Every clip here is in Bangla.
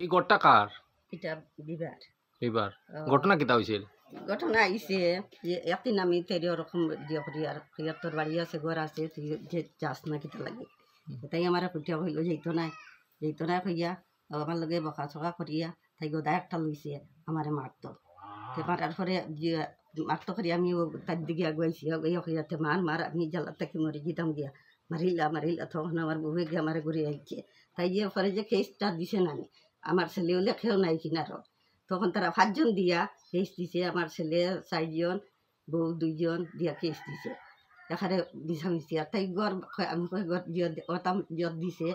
এই গড়টা কার? এটা বিবার এবার ঘটনা কিতা হয়েছিল? ঘটনা আইছে যে একদিন আমি তেরি ওরকম দিয়ে করি আর তোর বাড়ি আছে ঘর আছে তুই যে যাস না কিতা লাগে তাই আমার পুটিয়া হইল যেত না কইয়া আমার লগে বকা চকা করিয়া তাই গোদা একটা লইছে আমারে মারতো মারার পরে মারতো করি আমি তার দিকে আগুয়াইছি আগুয়াইয়া কইয়াতে মার আমি জ্বালার থেকে মরে যেতাম গিয়া মারিলা তখন আমার বউয়ে গিয়ে আমার ঘুরে আইছে তাই গিয়ে পরে যে কেসটা দিছে না আমার ছেলেও লেখেও নাই কিনারও তখন তারা 5 জন দিয়া কেস দিছে আমার ছেলে 4 জন বউ 2 জন দিয়া কেস দিছে এখানে মিশামিশি আর তাই গড় আমি গড় ওতাম জত দিছে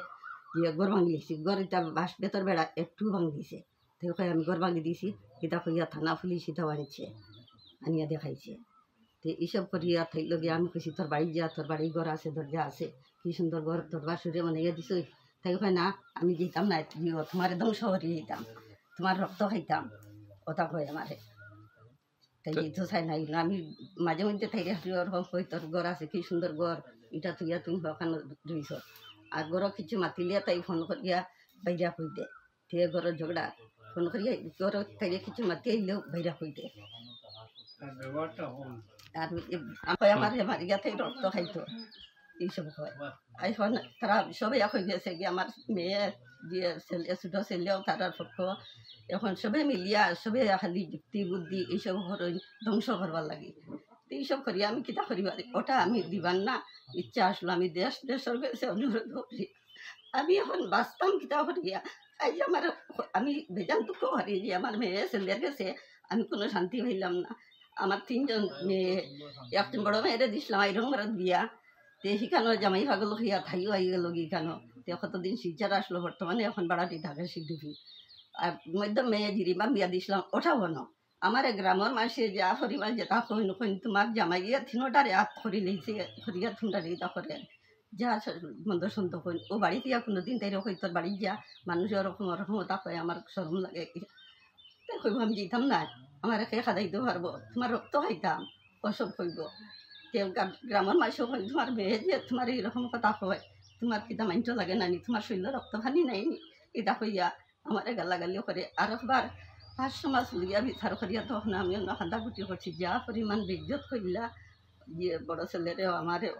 দিয়ে গড় ভাঙি দিয়েছি গড় এটা বাস বেতর বেড়া একটু ভাঙি দিছে তাই আমি গড় ভাঙি দিয়েছি এটা কইয়া থানা পুলিশ এটাও আনিয়া দেখাইছে তো এইসব করিয়া থাইল গিয়ে আমি কইছি তোর বাড়ি যা তোর বাড়ি ঘর আছে দরজা আছে কি সুন্দর ঘর তোর বাসুরে বানাইয়া দিছ তাই কয় না আমি যেতাম না তোমার ধ্বংস করিয়ে যেতাম তোমার রক্ত খাইতাম কথা কয় আমারে তাই যেতে চাই না আমি মাঝে মধ্যে থাইলে ওরকম কই তোর ঘর আছে কি সুন্দর ঘর এটা তুইয়া তুমি ওখানে রইছ আর ঘর কিছু মাতিলিয়া তাই ফোন করিয়া বাইরা কই দে দিয়ে ঘরের ঝগড়া ফোন করিয়া ঘর তাইলে কিছু মাতি আইলেও বাইরা কই দে আর আমার মারিয়া তাই রক্ত খাইতো এইসব হয় এখন তারা সবাই এখন গেছে গিয়ে আমার মেয়ে দিয়ে ছেলে ছোটো ছেলেও তারার পক্ষ এখন সবে মিলিয়া সবে খালি যুক্তি বুদ্ধি এইসব ধ্বংস করবার লাগে এইসব করি আমি কিতা করিবার ওটা আমি দিবার না ইচ্ছা আসলো আমি দেশের কাছে অনুরোধ করি আমি এখন বাঁচতাম কিতা করিয়া আজ আমার আমি বেজান দুঃখ করি যে আমার মেয়ে ছেলের কাছে আমি কোনো শান্তি হইলাম না আমার 3 জন মেয়ে একজন বড় মেয়েরে দিছিলাম আইরং মারাত বিয়া তে শিখানো জামাই ভাগল হইয়া থাইও আই গেল গিখানো তে কতদিন শিলচার আসলো বর্তমানে এখন বাড়াটি ঢাকা সিদ্ধি আর মধ্য মেয়ে জিরিমা বিয়া দিছিলাম ওঠাও না আমার গ্রামের মানুষে যা পরিমাণ যেটা কইন কইন তোমার জামাই গিয়া থিনোটারে হাত করি লইছে করিয়া থুনটারে ইটা করে যা মন্দ সন্ত কইন ও বাড়িতে কোনোদিন তাই কই তোর বাড়ি যা মানুষ ওরকম ওটা কয় আমার শরম লাগে তাই কইব আমি যেতাম না আমার একে খাদাইতে পারবো তোমার রক্ত খাইতাম ওসব কইব কেউ গ্রামের মানুষও কই তোমার মেয়ে যে তোমার এইরকম কথা কয় তোমার কিতা মাইন্ড লাগে নানি তোমার শরীর রক্ত ভানি নাই এটা কইয়া আমার গালাগালিও করে আর একবার 500 মাস লিয়া বিচার করিয়া তখন আমি অন্য খান্দাকুটি করছি যা পরিমাণ বেজ্জত কইলা যে বড় ছেলেরেও আমারেও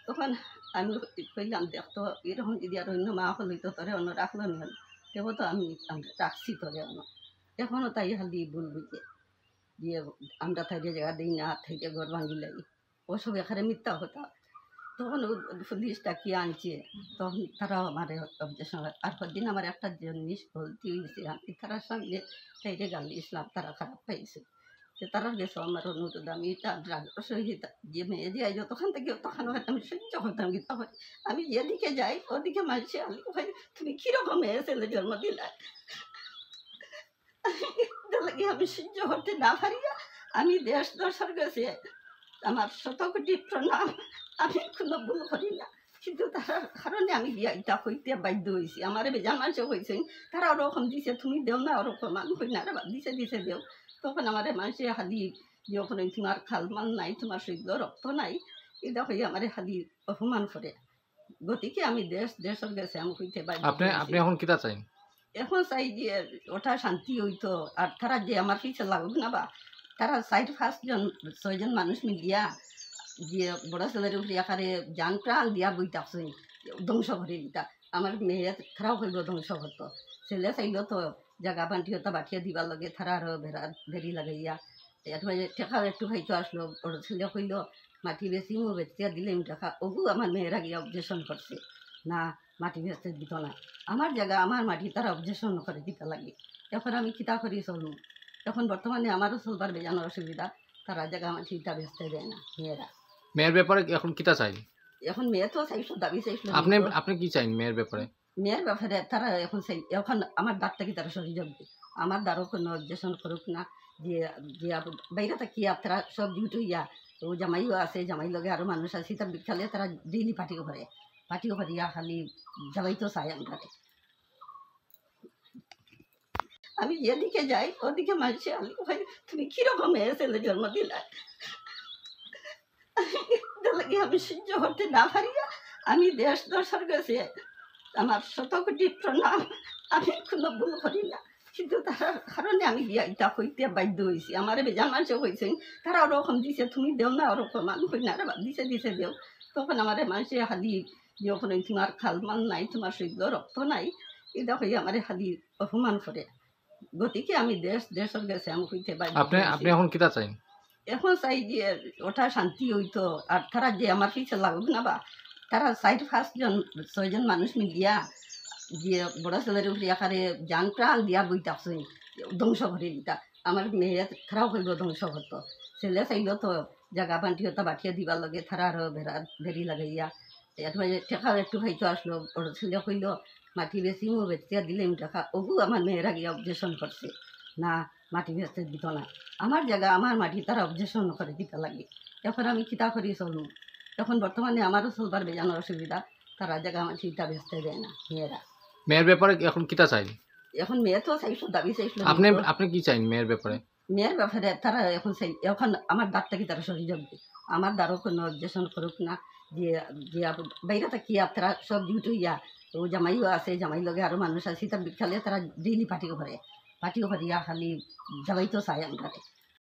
তখন আমি কইলাম দেখতো এরকম যদি আর অন্য মা হইতো তোরে অন্য রাখলো না তেও তো আমি রাখছি তোরে অন্য এখনও তাই খালি ভুল বুঝে দিয়ে আমরা থাইতে জায়গা দিই না থাইতে ঘর ভাঙিলাই ওসব এখানে মিথ্যা হতা তখন পুলিশ ডাকিয়ে আনছে তখন তারাও আমার অবজেকশন আর কদিন আমার একটা জিনিস গলতি হয়েছে আমি তারার সঙ্গে তাইরে গাল দিয়েছিলাম তারা খারাপ পাইছে তারা গেছো আমার অনুরোধ আমি এটা সহিত যে মেয়ে যে আইজ তখন থেকে তখন হয়তো আমি সহ্য করতাম গীতা হয় আমি যেদিকে যাই ওদিকে মানুষে আমি তুমি কিরকম মেয়ে ছেলে জন্ম দিলা আমি সহ্য করতে না পারিয়া আমি দেশ দর্শার কাছে আমার 100 কোটি প্রণাম আমি কোনো ভুল করি না কিন্তু তার কারণে আমি গিয়া ইটা হইতে বাধ্য হয়েছি আমার বেজান মানুষও হয়েছে তারা ওরকম দিছে তুমি দেও না ওরকম আমি কই না দিছে দেও তখন আমার মানুষে খালি যখন তোমার খালমান নাই তোমার শৈল রক্ত নাই এটা হয়ে আমার খালি অপমান করে গতিকে আমি দেশের কাছে আমি হইতে বাধ্য আপনি এখন কিতা চাই এখন চাই যে ওটা শান্তি হইতো আর তারা যে আমার পিছিয়ে লাগুক না বা তারা 4-5 জন 6 জন মানুষ মিলিয়া যে বড় ছেলের উপরে আকারে যান প্রাণ দিয়া বইতাছে ধ্বংস করে দিতা আমার মেয়ে তারাও হইল ধ্বংস করতো ছেলে চাইল তো জায়গা বান্টি হতা বাঠিয়া দিবার লগে তারা আরো বেরি লাগাইয়া টেকাও একটু খাইতো আসলো বড় ছেলে কইল মাটি বেশি মো বেচিয়া দিলে টাকা ওগু আমার মেয়েরা গিয়া অবজেকশন করছে না মাটি বেচতে দিত না আমার জায়গা আমার মাটি তারা অবজেকশন করে দিতে লাগে এখন আমি কিতা করি চলুন এখন বর্তমানে আমারও চলবার বেজানোর অসুবিধা তারা জায়গা মাটিটা বেচতে দেয় না মেয়ের ব্যাপারে এখন কিতা চাই এখন মেয়ে তো চাইছিল দাবি চাইছিল আপনি কি চাই মেয়ের ব্যাপারে তারা এখন আমার দাঁতটা কি তারা সহযোগ আমার দ্বারও কোনো অবজেকশন করুক না যে যে বাইরে থাকি তারা সব ডিউটি হইয়া তো জামাইও আছে জামাই লগে আরো মানুষ আছে তার বিখালে তারা ডেইলি পার্টিও করিয়া খালি জামাই তো চাই আমরা আমি যেদিকে যাই ওদিকে মানুষে তুমি কিরকম ছেলে জন্ম দিলা আমি সহ্য করতে না পারিয়া আমি দেশ দর্শার কাছে আমার 100 কোটি প্রণাম আমি কোনো ভুল করি না, কিন্তু তার কারণে আমি গিয়া ইটা হইতে বাধ্য হয়েছি। আমার বেজান মানুষ হয়েছেন, তারা ওরকম দিছে, তুমি দেও না ওরকম, আমি কই না রে বাপ, দিছে দিছে দেও। তখন আমার মানুষে খালি যখন তোমার খালমান নাই, তোমার শৈল রক্ত নাই, এটা হয়ে আমার খালি অপমান করে। গতিকে আমি দেশের গেছে আমি হইতে বাধ্য আপনি হয়েছি। আপনি এখন কিতা চাইন? এখন চাই যে ওটা শান্তি হইতো, আর তারা যে আমার পিছে লাগুক না বা, তারা 4-5 জন 6 জন মানুষ মিলিয়া যে বড় ছেলের উপরে আকারে যান প্রাণ দিয়া বই থাকছে ধ্বংস করে দিতা। আমার মেয়ে তারাও কইব ধ্বংস করতো, ছেলে চাইল তো জাগা বান্টি হতা বাটিয়া দিবার লগে তারা আরো বেরি লাগাইয়া এরপরে টেকাও একটু খাইতো আসলো। বড় ছেলে কইল মাটি বেশি মো বেচিয়া দিলেম টাকা, ওগু আমার মেয়েরা গিয়া অবজেকশন করছে, না মাটি বেচতে দিত না, আমার জায়গা আমার মাটি তারা অবজেকশন করে দিতে লাগে। এখন আমি কিতা করি চলুন, এখন বর্তমানে আমারও চলবার বেজানোর অসুবিধা, তারা জায়গা মাটিটা বেচতে দেয় না মেয়েরা। মেয়ের ব্যাপারে এখন কিতা চাইন? এখন মেয়ে তো চাইছো দাবি চাইছিল, আপনি আপনি কি চাইন মেয়ের ব্যাপারে? মেয়ের ব্যাপারে তারা এখন এখন আমার দাঁতটা কি তারা সরিয়ে যাবে, আমার দ্বারও কোনো অবজেকশন করুক না, যে যে বাইরে থাকি তারা সব ডিউটি ইয়া, ও জামাইও আছে, জামাই লগে আরো মানুষ আছে, তার বিকালে তারা ডেইলি পার্টিও করে, পার্টিও করিয়া খালি জামাই তো চাই আমরা